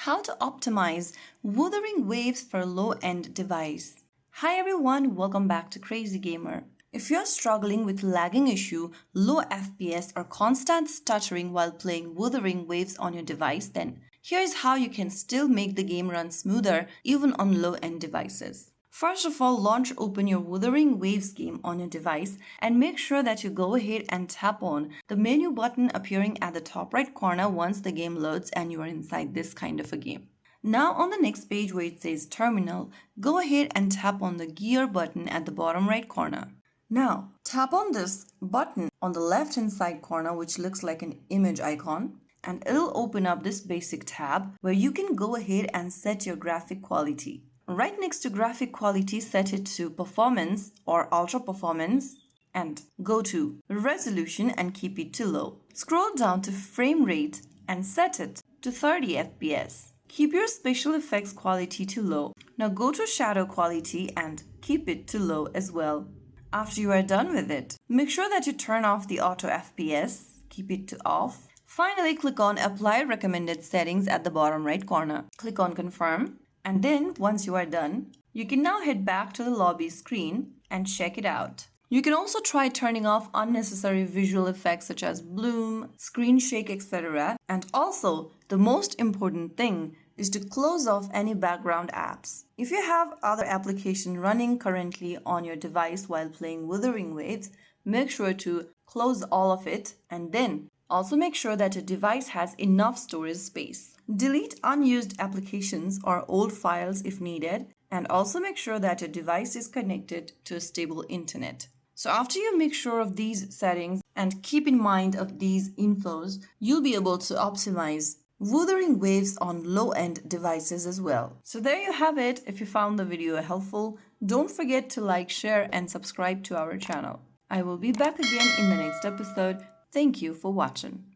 how to optimize Wuthering Waves for low-end device. Hi everyone, welcome back to Crazy Gamer. If you're struggling with lagging issue, low FPS or constant stuttering while playing Wuthering Waves on your device, then here's how you can still make the game run smoother even on low-end devices. First of all, launch open your Wuthering Waves game on your device and make sure that you go ahead and tap on the menu button appearing at the top right corner once the game loads and you are inside this kind of a game. Now on the next page where it says Terminal, go ahead and tap on the gear button at the bottom right corner. Now tap on this button on the left hand side corner which looks like an image icon, and it'll open up this basic tab where you can go ahead and set your graphic quality. Right next to graphic quality, set it to performance or ultra performance and go to resolution and keep it to low. Scroll down to frame rate and set it to 30 FPS. Keep your special effects quality to low. Now go to shadow quality and keep it to low as well. After you are done with it, make sure that you turn off the auto FPS, keep it to off. Finally, click on apply recommended settings at the bottom right corner. Click on confirm. And then, once you are done, you can now head back to the lobby screen and check it out. You can also try turning off unnecessary visual effects such as bloom, screen shake, etc. And also, the most important thing is to close off any background apps. If you have other applications running currently on your device while playing Wuthering Waves, make sure to close all of it and then also make sure that your device has enough storage space. Delete unused applications or old files if needed, and also make sure that your device is connected to a stable internet. So after you make sure of these settings and keep in mind of these infos, you'll be able to optimize Wuthering Waves on low-end devices as well. So there you have it. If you found the video helpful, don't forget to like, share, and subscribe to our channel. I will be back again in the next episode. Thank you for watching.